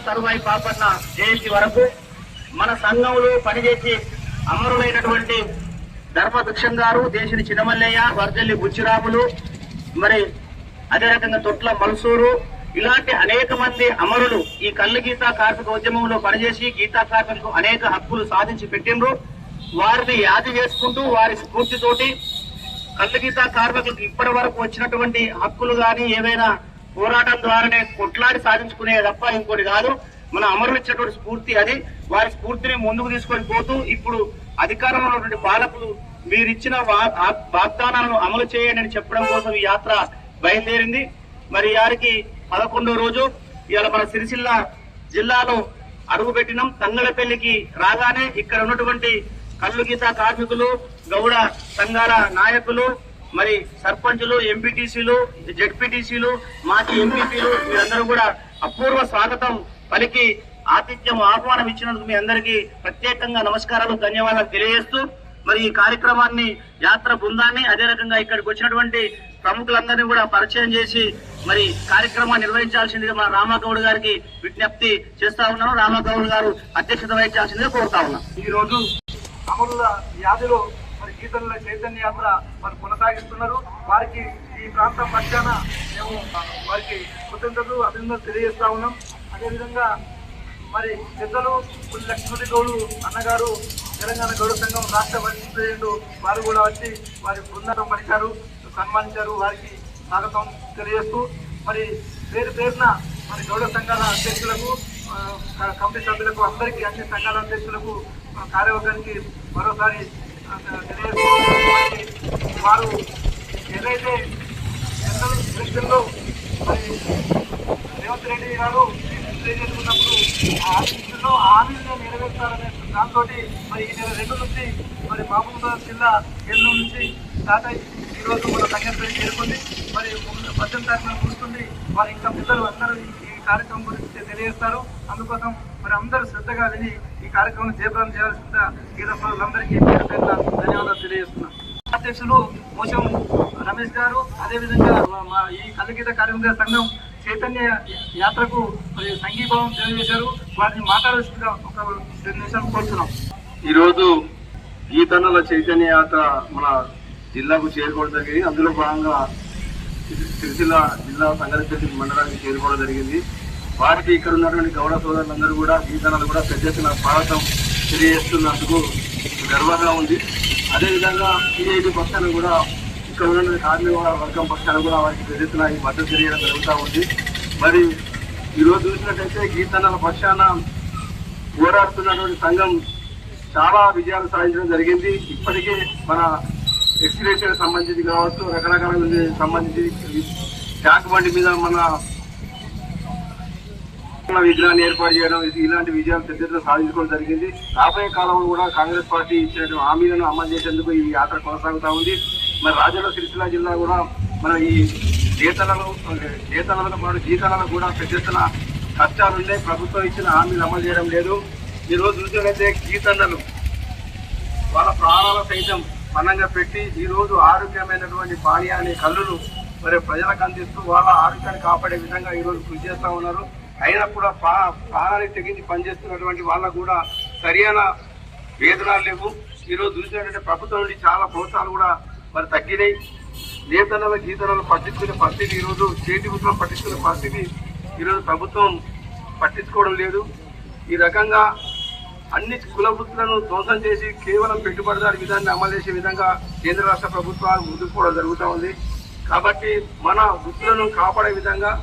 సరువాయి పాపన్న జయంతి వరకు మన సంఘంలో పనిచేసి అమరులైనటువంటి ధర్మభిక్షం గారు, దేశిని చిన్నమల్లయ్య, వర్జల్లి బుచ్చిరాములు, మరి అదే రకంగా తొట్ల మల్సూరు, ఇలాంటి అనేక మంది అమరులు ఈ కళ్ళు గీతా కార్మిక ఉద్యమంలో పనిచేసి గీతా కార్మికులకు అనేక హక్కులు సాధించి పెట్టిండ్రు. వారిని యాది చేసుకుంటూ వారి స్ఫూర్తితోటి కళ్ళు గీతా కార్మికులకు ఇప్పటి వరకు వచ్చినటువంటి హక్కులు గాని ఏవైనా పోరాటం ద్వారానే కొట్లాడి సాధించుకునే తప్ప ఇంకోటి కాదు. మన అమరులు ఇచ్చినటువంటి స్ఫూర్తి అది. వారి స్ఫూర్తిని ముందుకు తీసుకొని పోతూ ఇప్పుడు అధికారంలో ఉన్నటువంటి పాలకులు మీరిచ్చిన వాగ్దానాలను అమలు చేయండి అని చెప్పడం కోసం ఈ యాత్ర బయలుదేరింది. మరి వారికి 11వ రోజు ఇవాళ మన సిరిసిల్ల జిల్లాలో అడుగుపెట్టినాం. తంగళపల్లికి రాగానే ఇక్కడ ఉన్నటువంటి కళ్ళు గీతా కార్మికులు, గౌడ సంఘాల నాయకులు, మరి సర్పంచులు, ఎంపీటీసీలు, జెడ్పీటీసీలు, మాజీ ఎంపీపీలు వీరందరూ కూడా అపూర్వ స్వాగతం పలికి ఆతిథ్యం ఆహ్వానం ఇచ్చినందుకు మీ అందరికీ ప్రత్యేకంగా నమస్కారాలు, ధన్యవాదాలు తెలియజేస్తూ మరి ఈ కార్యక్రమాన్ని, యాత్ర బృందాన్ని, అదే రకంగా ఇక్కడికి వచ్చినటువంటి ప్రముఖులందరినీ కూడా పరిచయం చేసి మరి కార్యక్రమాన్ని నిర్వహించాల్సిందిగా మన రామగౌడ్ గారికి విజ్ఞప్తి చేస్తా ఉన్నాను. రామగౌడ్ గారు అధ్యక్షత వహించాల్సిందిగా కోరుతా ఉన్నాం. ఈ రోజు అమరుల వ్యాధిలో మరి గీతల చైతన్య యాత్ర మరి కొనసాగిస్తున్నారు. వారికి ఈ ప్రాంతం పక్షాన మేము వారికి కృతజ్ఞతలు, అభినందనలు తెలియజేస్తా ఉన్నాం. అదేవిధంగా మరి పెద్దలు లక్ష్మీ గౌడు అన్నగారు, తెలంగాణ గౌడ సంఘం రాష్ట్ర వైస్ ప్రెసిడెంట్, వారు కూడా వచ్చి వారి బృందం పలికారు, సన్మానించారు. వారికి స్వాగతం తెలియజేస్తూ మరి పేరున మరి గౌడ సంఘాల అధ్యక్షులకు, కమిటీ సభ్యులకు, అందరికీ అన్ని సంఘాల అధ్యక్షులకు, కార్యవర్గానికి మరోసారి తెలియజేస్తూ వారు ఏదైతే ఎలక్షన్లో మరి రేవంత్ రెడ్డి గారు చేసుకున్నప్పుడు ఆ హామీలను నెరవేర్చాలనే దాంతో మరి ఈ నెల 2 నుంచి మరి మహబూబాబాద్ జిల్లా కేంద్రం నుంచి స్టార్ట్ అయ్యి ఈరోజు మన సంఘటన చేరుకుంది. మరి 18 తారీఖున కూర్చుంది. వారి ఇంకా పిల్లలు అందరూ ఈ కార్యక్రమం గురించి తెలియజేస్తారు. అందుకోసం మరి అందరూ శ్రద్ధగా విని ఈ కార్యక్రమం జయప్రదం చేయాల్సిన గీత సోదరులందరికీ ధన్యవాదాలు తెలియజేస్తున్నాం. అధ్యక్షులు మోసం రమేష్ గారు, అదేవిధంగా ఈ కళ్ళు గీత కార్మిక సంఘం చైతన్య యాత్రకు మరి సంఘీభావం తెలియజేశారు. వారిని మాట్లాడాల్సిందిగా ఒక 2 నిమిషాలు కోరుతున్నాం. ఈరోజు గీతన్నల చైతన్య యాత్ర మన జిల్లాకు చేరుకోవడం జరిగింది. అందులో భాగంగా సిరిసిల్ల జిల్లా సంగారెడ్డి మండలానికి చేరుకోవడం జరిగింది. వారికి ఇక్కడ ఉన్నటువంటి గౌడ సోదరులందరూ కూడా, గీతన్నలు కూడా పెద్ద ఎత్తున స్వాగతం తెలియజేస్తున్నందుకు గర్వంగా ఉంది. అదేవిధంగా సిఐటి పక్షాన కూడా, ఇక్కడ ఉన్నటువంటి కార్మిక వర్గం పక్షాన కూడా వారికి పెద్ద ఎత్తున ఈ మద్దతు తెలియడం జరుగుతూ ఉంది. మరి ఈరోజు చూసినట్టయితే గీతన్నల పక్షాన పోరాడుతున్నటువంటి సంఘం చాలా విజయాలు సాధించడం జరిగింది. ఇప్పటికే మన ఎక్స్గ్రేషన్ సంబంధించి కావచ్చు, రకరకాల సంబంధించి ట్యాంక్ బండి మీద మన విగ్రహాన్ని ఏర్పాటు చేయడం, ఇలాంటి విజయాలు పెద్ద ఎత్తున సాధించుకోవడం జరిగింది. రాబోయే కాలంలో కూడా కాంగ్రెస్ పార్టీ ఇచ్చినటువంటి హామీలను అమలు చేసేందుకు ఈ యాత్ర కొనసాగుతూ ఉంది. మరి రాజన్న సిరిసిల్ల జిల్లా కూడా మన ఈ నేతలతో పాటు గీతలకు కూడా పెద్ద ఎత్తున కష్టాలున్నాయి. ప్రభుత్వం ఇచ్చిన హామీలు అమలు చేయడం లేదు. ఈరోజు చూసినట్లయితే గీతన్నలు వాళ్ళ ప్రాణాల సైతం పన్నంగా పెట్టి ఈరోజు ఆరోగ్యమైనటువంటి పానీయాన్ని, కళ్ళును మరి ప్రజలకు అందిస్తూ వాళ్ళ ఆరోగ్యాన్ని కాపాడే విధంగా ఈరోజు కృషి చేస్తూ ఉన్నారు. అయినా కూడా ప్రాణానికి తెగించి పనిచేస్తున్నటువంటి వాళ్ళకు కూడా సరైన వేతనాలు లేవు. ఈరోజు చూసినట్లయితే ప్రభుత్వం నుండి చాలా ప్రోత్సాహాలు కూడా మరి తగ్గినాయి. నేతల గీతలను పట్టించుకునే పరిస్థితి, ఈరోజు చేతి వృత్తులను పట్టించుకునే పరిస్థితి ఈరోజు ప్రభుత్వం పట్టించుకోవడం లేదు. ఈ రకంగా అన్ని కుల వృత్తులను ధ్వంసం చేసి కేవలం పెట్టుబడిదారు విధానాన్ని అమలు చేసే విధంగా కేంద్ర రాష్ట్ర ప్రభుత్వాలు ముందుకు పోవడం జరుగుతూ ఉంది. కాబట్టి మన వృత్తులను కాపాడే విధంగా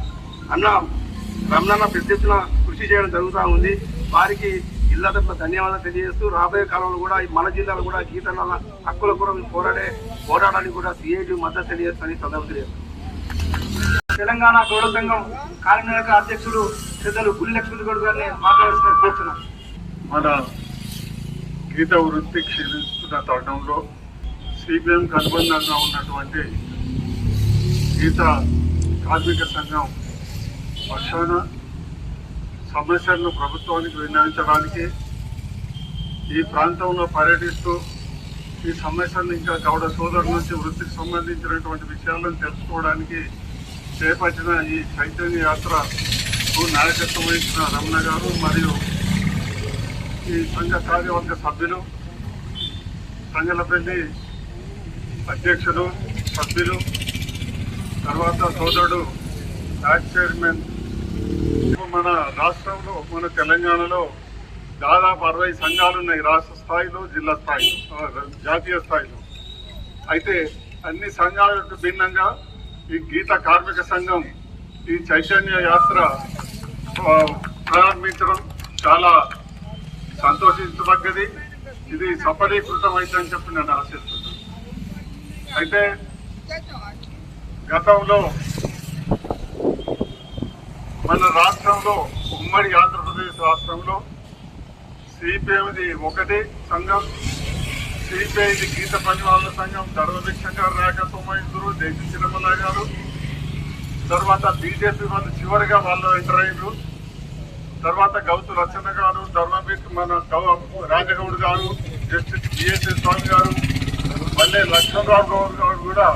రమణన్న పెద్ద ఎత్తున కృషి చేయడం జరుగుతూ ఉంది. వారికి జిల్లా తరఫున ధన్యవాదాలు తెలియజేస్తూ రాబోయే కాలంలో కూడా మన జిల్లాలో కూడా గీతన్నల హక్కుల కొరకు పోరాడానికి కూడా సిఐటి మద్దతు తెలియజేస్తారని సందర్భం తెలియజేస్తారు. తెలంగాణ గౌడ సంఘం కార్యనిర్వాహక అధ్యక్షుడు పెద్దలు గుల్లి లక్ష్మీ గౌడ్ గారిని మాట్లాడాల్సిన కోరుతున్నాను. మన గీత వృత్తి క్షీణిస్తున్న తరుణంలో సిపిఎంకి అనుబంధంగా ఉన్నటువంటి గీత కార్మిక సంఘం పక్షాన సమస్యలను ప్రభుత్వానికి విన్నవించడానికి ఈ ప్రాంతంలో పర్యటిస్తూ ఈ సమస్యలను ఇంకా గౌడ సోదరుల నుంచి వృత్తికి సంబంధించినటువంటి విషయాలను తెలుసుకోవడానికి చేపట్టిన ఈ చైతన్య యాత్ర నాయకత్వం వహించిన రమణ గారు మరియు ఈ సంఘ కార్యవర్గ సభ్యులు, సంగలపల్లి అధ్యక్షులు, సభ్యులు, తర్వాత సోదరుడు యాక్ట్ చైర్మన్. మన రాష్ట్రంలో, మన తెలంగాణలో దాదాపు 60 సంఘాలు ఉన్నాయి, రాష్ట్ర స్థాయిలో, జిల్లా స్థాయిలో, జాతీయ స్థాయిలో. అయితే అన్ని సంఘాలకు భిన్నంగా ఈ గీత కార్మిక సంఘం ఈ చైతన్య యాత్ర ప్రారంభించడం చాలా సంతోషించదగ్గది. ఇది సఫలీకృతం అవుతుందని చెప్పి నేను ఆశిస్తున్నాను. అయితే గతంలో మన రాష్ట్రంలో, ఉమ్మడి ఆంధ్రప్రదేశ్ రాష్ట్రంలో సిపిఎంది ఒకటి సంఘం, సిపిఐది గీత పనివాళ్ళ సంఘం, ధర్మభిక్ష గారు నాయకత్వం వహించారు, దేశ చిరమల గారు. తర్వాత బీజేపీ వాళ్ళు చివరిగా వాళ్ళు ఎంటర్ అయ్యారు. తర్వాత గౌతు లచ్చన్న గారు, మన రాజగౌడ్ గారు, జస్టిస్ బిఎస్ఎస్ స్వామి గారు, మళ్ళీ లక్ష్మణరావు గౌడ్ గారు కూడా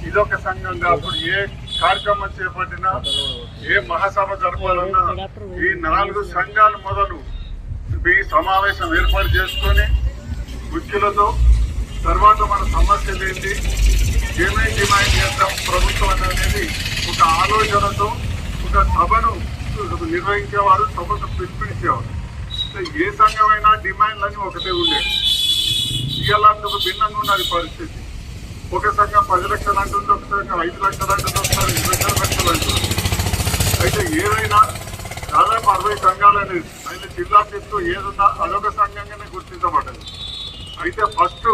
ఇదొక సంఘంగా అప్పుడు ఏ కార్యక్రమం చేపట్టినా, ఏ మహాసభ జరపాలన్నా ఈ 4 సంఘాలు మొదలు ఈ సమావేశం ఏర్పాటు చేసుకొని గుర్తులతో తర్వాత మన సమస్యలు ఏంటి, ఏమేమి డిమాండ్ చేద్దాం ప్రభుత్వం అనేది ఒక ఆలోచనతో ఒక సభను నిర్వహించేవారు, సభకు పిలుపునిచ్చేవారు. ఏ సంఘమైనా డిమాండ్లన్నీ ఒకటే ఉండేవి. ఇవాళ అందుకు భిన్నంగా ఉన్నది పరిస్థితి. ఒక సంఘం 10 లక్షలు అంటుంది, ఒక సంఘం 5 లక్షలు అంటుంది, ఒకసారి 20 లక్షలు అంటుంది. అయితే ఏదైనా దాదాపు 60 సంఘాలని ఆయన జిల్లా చెప్తూ ఏదున్నా అదొక సంఘంగానే గుర్తించబడ్డది. అయితే ఫస్ట్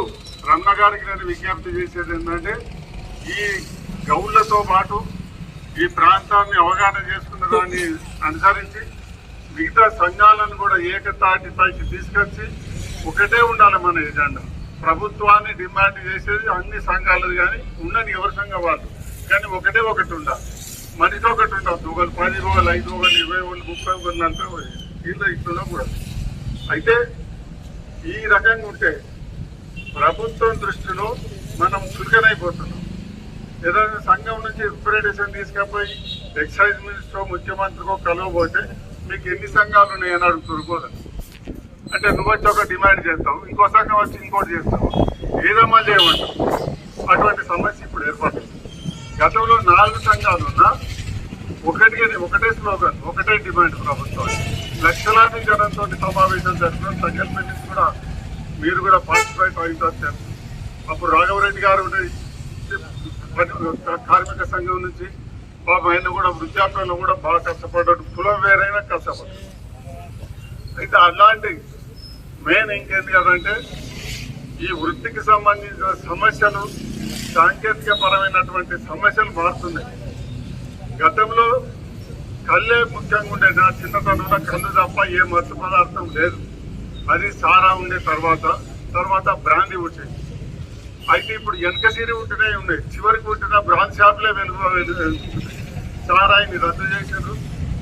రమణ గారికి నేను విజ్ఞప్తి చేసేది ఏంటంటే, ఈ గౌళ్లతో పాటు ఈ ప్రాంతాన్ని అవగాహన చేసుకున్న దాన్ని అనుసరించి మిగతా సంఘాలను కూడా ఏకతాటిపైకి తీసుకొచ్చి ఒకటే ఉండాలి మన ఎజెండా. ప్రభుత్వాన్ని డిమాండ్ చేసేది అన్ని సంఘాలది, కానీ ఉండని ఎవరి సంఘం వాళ్ళు, కానీ ఒకటే ఒకటి ఉండాలి. మనిషి ఒకటి ఉండదు. ఒకరు 10, ఒకరు 5, ఒకరు 20, ఒకరు 30, ఒకరు 40 ఇలా ఇట్లా కూడా. అయితే ఈ రకంగా ఉంటే ప్రభుత్వం దృష్టిలో మనం చురుకనైపోతున్నాం. ఏదైనా సంఘం నుంచి రిప్రజెంటేషన్ తీసుకపోయి ఎక్సైజ్ మినిస్టర్, ముఖ్యమంత్రికో కలవబోతే మీకు ఎన్ని సంఘాలు ఉన్నాయని అడుగుతున్నారు. అంటే నువ్వు వచ్చి ఒక డిమాండ్ చేస్తావు, ఇంకో సంఘం వచ్చి ఇంకోటి చేస్తావు, ఏదమ్మా చేయమంటావు. అటువంటి సమస్య ఇప్పుడు ఏర్పడుతుంది. గతంలో 4 సంఘాలు ఉన్నా ఒకటే స్లోగన్, ఒకటే డిమాండ్ ప్రభుత్వం. లక్షలాది జనంతో సమావేశం జరిపిన సంఘటన నుంచి కూడా మీరు కూడా పార్టిసిపేట్ అవుతారు. అప్పుడు రాఘవరెడ్డి గారు కార్మిక సంఘం నుంచి బాబు ఆయన కూడా వృద్ధాప్యంలో కూడా బాగా కష్టపడ్డాడు, కులం వేరైనా కష్టపడ్డాడు. అయితే అలాంటి మెయిన్ ఇంకేంది కదంటే, ఈ వృత్తికి సంబంధించిన సమస్యలు, సాంకేతిక పరమైనటువంటి సమస్యలు మారుతున్నాయి. గతంలో కళ్ళే ముఖ్యంగా ఉండే, నా చిన్నతనంలో కళ్ళు తప్ప ఏ మత్తు పదార్థం లేదు. అది సారా ఉండే, తర్వాత బ్రాందీ వచ్చేది. అయితే ఇప్పుడు వెనకసిరి ఉంటేనే ఉన్నాయి, చివరికి ఉంటున్న బ్రాండ్ షాప్లే వెలుగు. సారాయిని రద్దు చేశారు,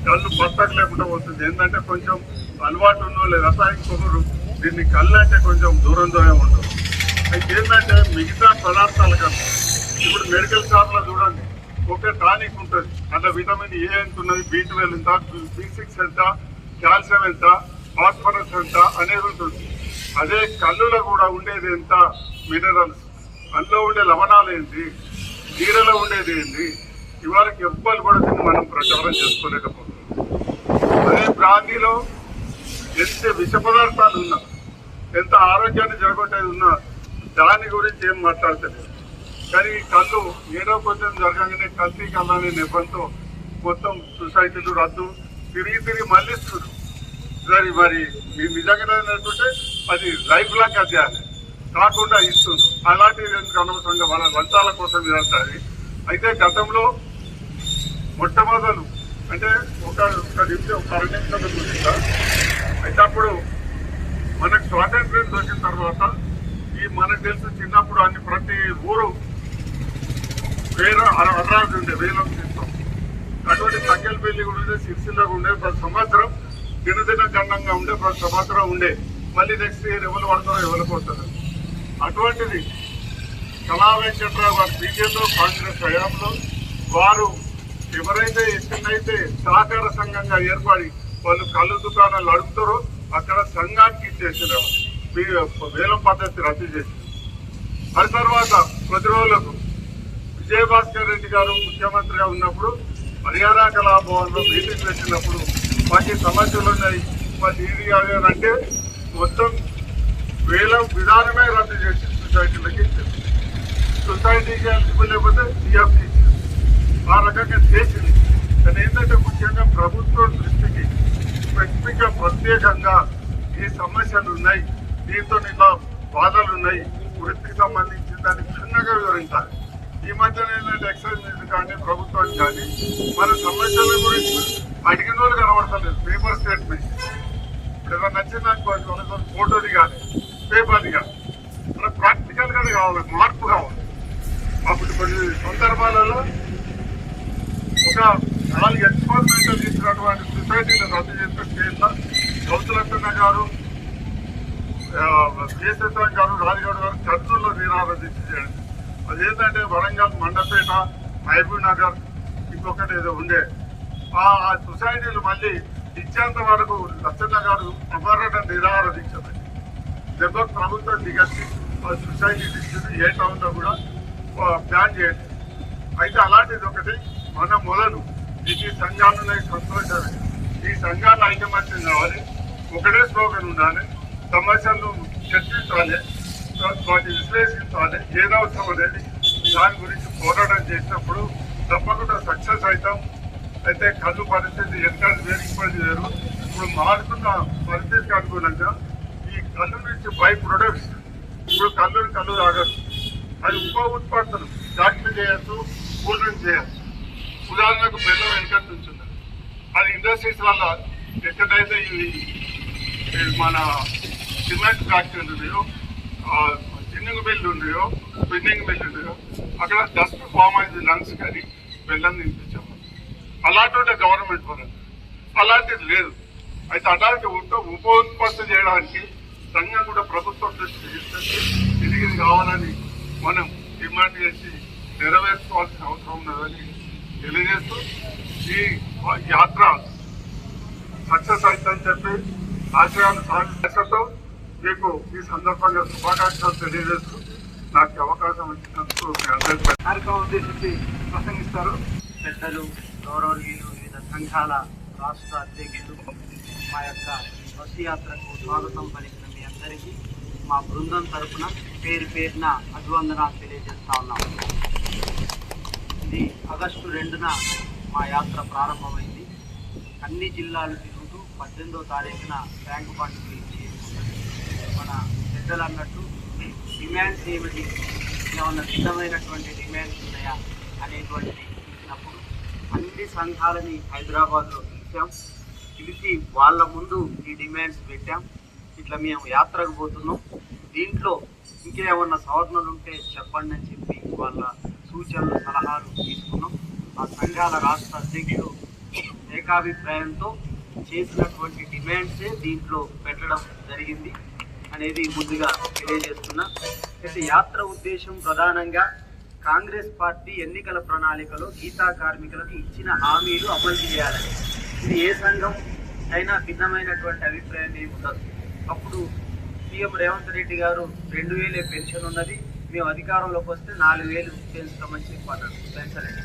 కళ్ళు బట్టకు లేకుండా పోతుంది. ఏంటంటే కొంచెం అలవాటు ఉన్నో లేదా రసాయనికొకరు దీన్ని కళ్ళు అంటే కొంచెం దూరం ఉండదు. అయితే ఏంటంటే మిగతా పదార్థాల కన్నా ఇప్పుడు మెడికల్ షాప్లో చూడండి, ఒక టానిక్ ఉంటుంది, అందులో విటమిన్ ఏ ఎంత ఉన్నది, B12 ఎంత, B6 ఎంత, కాల్షియం ఎంత, ఫాస్ఫరస్ ఎంత అనేది ఉంటుంది. అదే కళ్ళులో కూడా ఉండేది ఎంత మినరల్స్, అందులో ఉండే లవణాలు ఏంటి, నీడలో ఉండేది ఏంటి, ఇవాళకి ఎవ్వరు కూడా దీన్ని మనం ప్రచారం చేసుకోలేకపోతున్నాం. అదే బ్రాందీలో ఎంత విష పదార్థాలు ఉన్నా, ఎంత ఆరోగ్యాన్ని జరగొట్టేది ఉన్నా దాని గురించి ఏం మాట్లాడతలేదు. కానీ ఈ కళ్ళు ఏదో కొంచెం జరగగానే కల్తీ కళ్ళు అనే నెపంతో మొత్తం సొసైటీలు రద్దు, తిరిగి మళ్ళిస్తున్నారు. సరే మరి మీరు నిజంగా ఏంటంటే అది లైఫ్ లాంగ్ అధ్యాయాలు కాకుండా ఇస్తుంది. అలాంటివి అనవసరంగా వాళ్ళ లంచాల కోసం ఇదంతా. అయితే గతంలో మొట్టమొదలు అంటే ఒక నిమిషం 2 నిమిషాల గురించి, అయితే అప్పుడు మనకు స్వాతంత్ర్యం దొరికిన తర్వాత ఈ మనకు తెలిసి చిన్నప్పుడు అన్ని ప్రతి ఊరు అర్రాజు ఉండే, వేలం తీస్తాం. అటువంటి సంఖ్యలపల్లి కూడా ఉండే, సిరిసిల్ల ఉండే, ప్రతి సంవత్సరం దినదిన గండంగా ఉండే, ప్రతి సంవత్సరం ఉండే. మళ్ళీ నెక్స్ట్ ఇయర్ ఎవరు పడతారో ఎవరు పోతారు. అటువంటిది కళా వెంకట్రావు గారు బీజేపీలో కాంగ్రెస్ హయాంలో వారు ఎవరైతే ఎక్కడైతే సహకార సంఘంగా ఏర్పడి వాళ్ళు కళ్ళు దుకాణాలు నడుపుతారో అక్కడ సంఘానికి ఇచ్చేసారు, వేలం పద్ధతి రద్దు చేసి. ఆ తర్వాత కొద్ది రోజులకు విజయభాస్కర్ రెడ్డి గారు ముఖ్యమంత్రిగా ఉన్నప్పుడు హర్యానా కళాభవన్లో మీటింగ్ పెట్టినప్పుడు మాకు సమస్యలు ఉన్నాయి, మాకు ఇది అంటే మొత్తం వేలం విధానమే రద్దు చేసి సొసైటీలకి ఇచ్చారు. సొసైటీకి ఎలిజిబుల్ లేకపోతే సిఎఫ్కి ఇచ్చారు. ఆ రకంగా చేసింది. కానీ ఏంటంటే ముఖ్యంగా ప్రభుత్వం దృష్టికి స్పెసిఫిక్గా ప్రత్యేకంగా ఈ సమస్యలు ఉన్నాయి, దీంతో ఇలా బాధలు ఉన్నాయి, వృత్తికి సంబంధించిన దాన్ని క్షుణ్ణంగా వివరించాలి. ఈ మధ్యన ఏంటంటే ఎక్సైజ్ మీద కానీ ప్రభుత్వానికి కానీ మన సమస్యల గురించి అడిగిన వాళ్ళు కనబడతలేదు. పేపర్ స్టేట్మెంట్ ఏదైనా నచ్చిందానికి ఫోటోది కానీ పేపర్ది కానీ మన ప్రాక్టికల్ గా కావాలి, మార్పు కావాలి. అప్పుడు కొన్ని సందర్భాలలో ఒక 4 ఎక్స్పెరిమెంటల్ ఇచ్చినటువంటి సొసైటీని రద్దు చేసిన కేంద్ర గౌతులక్కన్న గారు, కేశవ గారు, రాజగౌడ్ గారు చర్చల్లో నిరాహార దీక్ష చేయండి. అదేంటంటే వరంగల్, మండపేట, మహబూబ్ నగర్, ఇంకొకటి ఏదో ఉండే ఆ సొసైటీలు మళ్ళీ ఇచ్చేంత వరకు లచ్చన్న గారు అమరణ నిరాహార దీక్ష దెబ్బకు ప్రభుత్వం దిగచ్చి ఆ సొసైటీ డిస్ట్రిక్ట్ ఏ టౌన్లో కూడా ప్లాన్ చేయండి. అయితే అలాంటిది ఒకటి మన మొదలు ఈ సంఘాలు సంతోషమే. ఈ సంఘాలు ఐకమత్యం కావాలి, ఒకటే స్లోగన్ ఉండాలి, సమస్యలను చర్చించాలి, వాటిని విశ్లేషించాలి, ఏదవసరం అనేది దాని గురించి పోరాటం చేసినప్పుడు తప్పకుండా సక్సెస్ అవుతాం. అయితే కళ్ళు పరిస్థితి ఎన్నికలు వేరుకుపోయింది వేరు. ఇప్పుడు మారుతున్న పరిస్థితికి అనుగుణంగా ఈ కళ్ళు నుంచి బై ప్రొడక్ట్స్, ఇప్పుడు కళ్ళు తాగచ్చు, అది ఉప ఉత్పత్తులు ఫ్యాక్టరీ చేయొచ్చు, కూల్ డ్రింక్ చేయొచ్చు. ఉదాహరణకు బెల్లం వెనక నుంచి ఉన్నది, అది ఇండస్ట్రీస్ వల్ల ఎక్కడైతే ఇవి మన సిమెంట్ ఫ్యాక్టరీలు ఉన్నాయో, జిన్నింగ్ మిల్లు ఉన్నాయో, స్పిన్నింగ్ మిల్లు ఉన్నాయో, అక్కడ డస్ట్ ఫామ్ అయింది లంగ్స్ కానీ బెల్లం తినిపించాము. అలాంటి గవర్నమెంట్ పరంగా అలాంటిది లేదు. అయితే అలాంటి ఉప ఉత్పత్తి చేయడానికి సంఘం కూడా ప్రభుత్వం దృష్టి తీసుకొచ్చి తిరిగి కావాలని మనం డిమాండ్ చేసి నెరవేర్చుకోవాల్సిన అవసరం ఉన్నదని తెలియజేస్తూ ఈ యాత్ర సక్సెస్ అవుతుందని చెప్పి ఆశయాలు సాధించడంతో మీకు ఈ సందర్భంగా శుభాకాంక్షలు తెలియజేస్తూ నాకు అవకాశం ఇచ్చినందుకు కార్యక్రమం ఉద్దేశించి ప్రసంగిస్తారు. పెద్దలు, గౌరవనీయులు, వివిధ సంఘాల రాష్ట్ర అధ్యక్షులు, మా యొక్క బస్సు యాత్రకు స్వాగతం పలికిన మీ అందరికీ మా బృందం తరఫున పేరు పేరున అభివందనాలు తెలియజేస్తా ఉన్నాము. ఇది ఆగస్టు 2న మా యాత్ర ప్రారంభమైంది. అన్ని జిల్లాలు తిరుగుతూ 18వ తారీఖున బ్యాంకు ఫండ్కి ఇచ్చి మన పెద్దలు అన్నట్టు డిమాండ్స్ ఏమిటి, ఏమన్నా విధమైనటువంటి డిమాండ్స్ ఉన్నాయా అనేటువంటిది చూసినప్పుడు అన్ని సంఘాలని హైదరాబాద్లో పిలిచి వాళ్ళ ముందు ఈ డిమాండ్స్ పెట్టాం. ఇట్లా మేము యాత్రకు పోతున్నాం, దీంట్లో ఇంకేమన్నా సవరణలు ఉంటే చెప్పండి అని చెప్పి వాళ్ళ సూచనలు, సలహాలు తీసుకున్నాం. ఆ సంఘాల రాష్ట్ర అధ్యక్షులు ఏకాభిప్రాయంతో చేసినటువంటి డిమాండ్సే దీంట్లో పెట్టడం జరిగింది అనేది ముందుగా తెలియజేస్తున్నా. అయితే యాత్ర ఉద్దేశం ప్రధానంగా కాంగ్రెస్ పార్టీ ఎన్నికల ప్రణాళికలో గీతా కార్మికులకు ఇచ్చిన హామీలు అమలు చేయాలని. ఇది ఏ సంఘం అయినా భిన్నమైనటువంటి అభిప్రాయం ఏముండదు. అప్పుడు సీఎం రేవంత్ రెడ్డి గారు 2000 పెన్షన్ ఉన్నది, మేము అధికారంలోకి వస్తే 4000 పెంచుతామని చెప్పన్నారు. పెంచలేదు.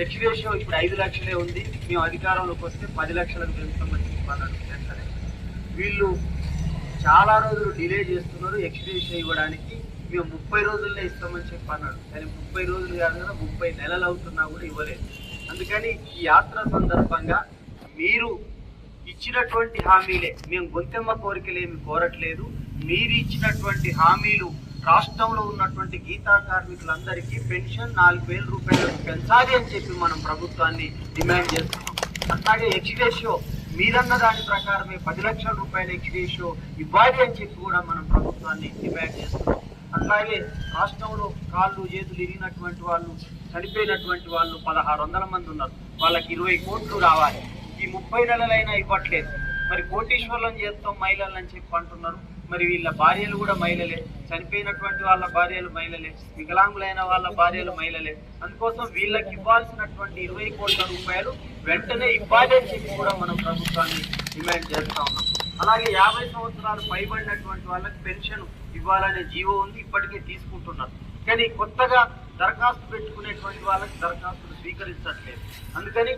ఎక్స్రేషియో ఇప్పుడు 5 లక్షలే ఉంది, మేము అధికారంలోకి వస్తే 10 లక్షలకు పెంచుతామని చెప్పన్నారు. పెంచలేదు. వీళ్ళు చాలా రోజులు డిలే చేస్తున్నారు ఎక్స్రేషియో ఇవ్వడానికి. మేము 30 రోజుల్లో ఇస్తామని చెప్పన్నాడు. కానీ 30 రోజులు కాదు కదా, 30 నెలలు అవుతున్నా కూడా ఇవ్వలేదు. అందుకని ఈ యాత్ర సందర్భంగా మీరు ఇచ్చినటువంటి హామీలే, మేము గొంతెమ్మ కోరికలు ఏమి కోరట్లేదు, మీరు ఇచ్చినటువంటి హామీలు రాష్ట్రంలో ఉన్నటువంటి గీతా కార్మికులందరికీ పెన్షన్ 4000 రూపాయలకు పెంచాలి అని చెప్పి మనం ప్రభుత్వాన్ని డిమాండ్ చేస్తున్నాం. అట్లాగే ఎక్స్రేషియో మీరన్న దాని ప్రకారమే 10 లక్షల రూపాయల ఎక్స్రేషియో ఇవ్వాలి అని చెప్పి కూడా మనం ప్రభుత్వాన్ని డిమాండ్ చేస్తున్నాం. అట్లాగే రాష్ట్రంలో కాళ్ళు చేతులు ఇరిగినటువంటి వాళ్ళు, చనిపోయినటువంటి వాళ్ళు 1600 మంది ఉన్నారు, వాళ్ళకి 20 కోట్లు రావాలి. ఈ 30 నెలలైనా ఇవ్వట్లేదు. మరి కోటీశ్వర్లను చేస్తాం మహిళలను చెప్పి అంటున్నారు. మరి వీళ్ళ భార్యలు కూడా మహిళలే, చనిపోయినటువంటి వాళ్ళ భార్యలు మహిళలే, వికలాంగులైన వాళ్ళ భార్యలు మహిళలే. అందుకోసం వీళ్ళకి ఇవ్వాల్సినటువంటి 20 కోట్ల రూపాయలు వెంటనే ఇవ్వాలి అని చెప్పి కూడా మనం ప్రభుత్వాన్ని డిమాండ్ చేస్తా ఉన్నాం. అలాగే 50 సంవత్సరాలు పైబడినటువంటి వాళ్ళకి పెన్షన్ ఇవ్వాలనే జీవో ఉంది, ఇప్పటికే తీసుకుంటున్నారు. కానీ కొత్తగా దరఖాస్తు పెట్టుకునేటువంటి వాళ్ళకి దరఖాస్తులు స్వీకరించట్లేదు. అందుకని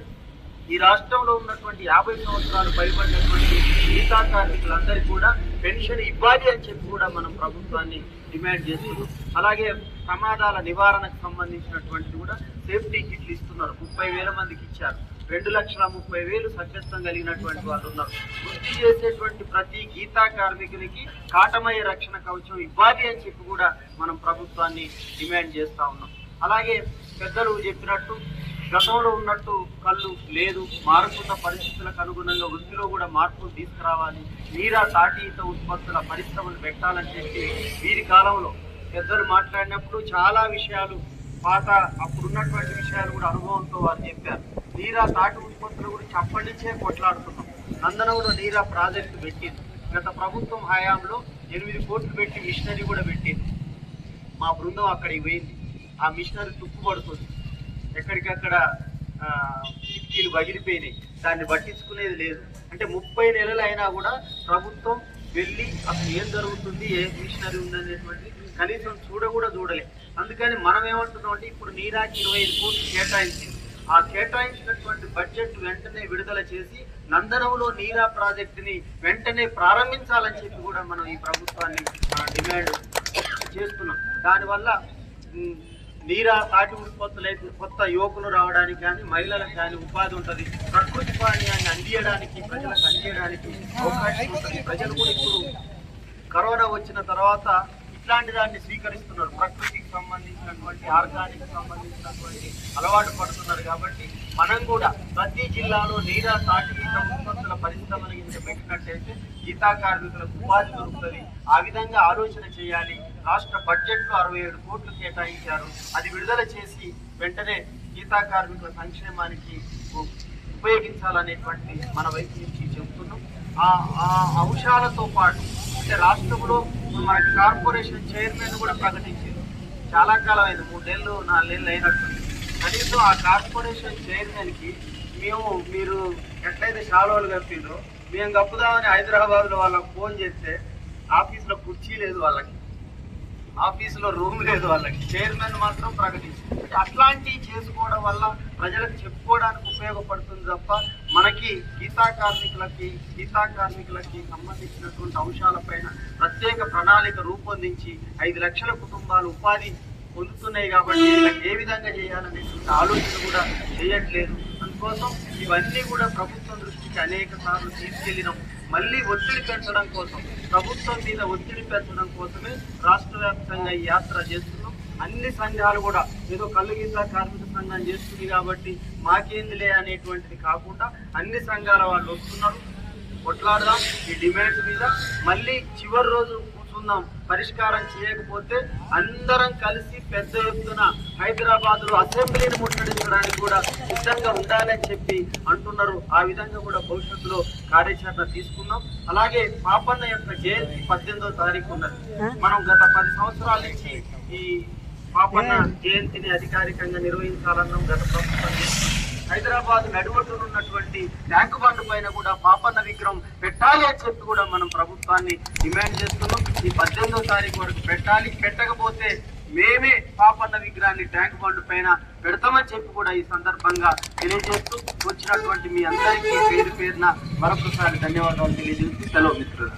ఈ రాష్ట్రంలో ఉన్నటువంటి 50 సంవత్సరాలు పైబడినటువంటి గీతా కార్మికులందరికీ కూడా పెన్షన్ ఇవ్వాలి అని చెప్పి కూడా మనం ప్రభుత్వాన్ని డిమాండ్ చేస్తున్నాం. అలాగే ప్రమాదాల నివారణకు సంబంధించినటువంటి కూడా సేఫ్టీ కిట్లు ఇస్తున్నారు. 30,000 మందికి ఇచ్చారు. 2,30,000 సభ్యత్వం కలిగినటువంటి వాళ్ళు ఉన్నారు. వృత్తి చేసేటువంటి ప్రతి గీతా కార్మికునికి కాటమయ్యే రక్షణ కవచం ఇవ్వాలి అని చెప్పి కూడా మనం ప్రభుత్వాన్ని డిమాండ్ చేస్తా ఉన్నాం. అలాగే పెద్దలు చెప్పినట్టు గతంలో ఉన్నట్టు కళ్ళు లేదు, మారుతున్న పరిస్థితులకు అనుగుణంగా వృత్తిలో కూడా మార్పులు తీసుకురావాలి, నీరా తాటి ఈత ఉత్పత్తుల పరిశ్రమలు పెట్టాలని చెప్పి వీరి కాలంలో పెద్దలు మాట్లాడినప్పుడు చాలా విషయాలు అప్పుడున్నటువంటి విషయాలు కూడా అనుభవంతో వారు చెప్పారు. నీరా తాటి ఉత్పత్తులు కూడా అప్పటి నుంచే కొట్లాడుతున్నాం. నందనంలో నీరా ప్రాజెక్టు పెట్టింది. గత ప్రభుత్వం హయాంలో 8 కోట్లు పెట్టి మిషనరీ కూడా పెట్టింది. మా బృందం అక్కడికి పోయింది. ఆ మిషనరీ తుప్పుపడుతుంది, ఎక్కడికక్కడ కిటికీలు పగిలిపోయినాయి, దాన్ని పట్టించుకునేది లేదు. అంటే 30 నెలలు అయినా కూడా ప్రభుత్వం వెళ్ళి అసలు ఏం జరుగుతుంది, ఏ మిషనరీ ఉందనేటువంటి కనీసం చూడలే. అందుకని మనం ఏమంటున్నాం అంటే ఇప్పుడు నీరాకి 25 కోట్లు కేటాయించింది. ఆ కేటాయించినటువంటి బడ్జెట్ వెంటనే విడుదల చేసి నందనంలో నీరా ప్రాజెక్టుని వెంటనే ప్రారంభించాలని చెప్పి కూడా మనం ఈ ప్రభుత్వాన్ని డిమాండ్ చేస్తున్నాం. దానివల్ల నీరా తాటి ఉత్పత్తులైతే కొత్త యువకులు రావడానికి కానీ మహిళలకు కానీ ఉపాధి ఉంటుంది. ప్రకృతి పానీయాన్ని అందియడానికి, ప్రజలకు అందియడానికి అవకాశం ఉంటుంది. ప్రజలు కూడా ఇప్పుడు కరోనా వచ్చిన తర్వాత ఇట్లాంటి దాన్ని స్వీకరిస్తున్నారు. ప్రకృతికి సంబంధించినటువంటి, ఆర్గానిక్ సంబంధించినటువంటి అలవాటు పడుతున్నారు. కాబట్టి మనం కూడా ప్రతి జిల్లాలో నీరా తాటి ఉత్పత్తుల పరిశ్రమలు పెట్టినట్టయితే గీతా కార్మికులకు ఉపాధి దొరుకుతుంది. ఆ విధంగా ఆలోచన చేయాలి. రాష్ట్ర బడ్జెట్లో 67 కోట్లు కేటాయించారు. అది విడుదల చేసి వెంటనే గీతా కార్మికుల సంక్షేమానికి ఉపయోగించాలనేటువంటి మన వైపు నుంచి చెబుతున్నాం. ఆ అంశాలతో పాటు అంటే రాష్ట్రంలో మనకి కార్పొరేషన్ చైర్మన్ కూడా ప్రకటించింది. చాలా కాలం అయింది, 3 నెలలు 4 నెలలు అయినట్టుంది. కనీసం ఆ కార్పొరేషన్ చైర్మన్కి మీరు ఎట్లయితే శాలువాలు కప్పిండ్రో మేము కప్పుదామని హైదరాబాద్లో వాళ్ళకి ఫోన్ చేస్తే ఆఫీసులో కుర్చీ లేదు, వాళ్ళకి ఆఫీసులో రూమ్ లేదు, వాళ్ళకి చైర్మన్ మాత్రం ప్రకటించింది. అట్లాంటివి చేసుకోవడం వల్ల ప్రజలకు చెప్పుకోవడానికి ఉపయోగపడుతుంది తప్ప మనకి గీతా కార్మికులకి సంబంధించినటువంటి అంశాలపైన ప్రత్యేక ప్రణాళిక రూపొందించి 5 లక్షల కుటుంబాలు ఉపాధి పొందుతున్నాయి. కాబట్టి వీళ్ళకి ఏ విధంగా చేయాలనేటువంటి ఆలోచన కూడా చేయట్లేదు. అందుకోసం ఇవన్నీ కూడా ప్రభుత్వం దృష్టికి అనేక సార్లు తీసుకెళ్లినాం. మళ్ళీ ఒత్తిడి పెంచడం కోసం, ప్రభుత్వం మీద ఒత్తిడి పెంచడం కోసమే రాష్ట్ర వ్యాప్తంగా ఈ యాత్ర చేస్తున్నాం. అన్ని సంఘాలు కూడా ఏదో కళ్ళు గీతా కార్మిక సంఘం చేస్తుంది కాబట్టి మాకేందిలే అనేటువంటిది కాకుండా అన్ని సంఘాల వాళ్ళు వస్తున్నారు. కొట్లాడదాం ఈ డిమాండ్స్ మీద. మళ్ళీ చివరి రోజు కూర్చుందాం. పరిష్కారం చేయకపోతే అందరం కలిసి పెద్ద ఎత్తున హైదరాబాద్ లో అసెంబ్లీని ముట్టడించడానికి కూడా సిద్ధంగా ఉండాలని చెప్పి అంటున్నారు. ఆ విధంగా కూడా భవిష్యత్తులో కార్యాచరణ తీసుకుందాం. అలాగే పాపన్న యొక్క జయంతి 18వ తారీఖు ఉన్నది. మనం గత 10 సంవత్సరాల నుంచి ఈ పాపన్న జయంతిని అధికారికంగా నిర్వహించాలన్నాం. గత ప్రభుత్వం హైదరాబాద్ నడిబొడ్డున ఉన్నటువంటి ట్యాంక్ బండ్ పైన కూడా పాపన్న విగ్రహం పెట్టాలి అని చెప్పి కూడా మనం ప్రభుత్వాన్ని డిమాండ్ చేస్తున్నాం. ఈ 18వ తారీఖు వరకు పెట్టాలి. పెట్టకపోతే మేమే పాపన్న విగ్రహాన్ని ట్యాంక్ బండ్ పైన పెడతామని చెప్పి కూడా ఈ సందర్భంగా తెలియజేస్తూ వచ్చినటువంటి మీ అందరికీ పేరున మరొకసారి ధన్యవాదాలు తెలియజేస్తూ సెలవు మిత్రులు.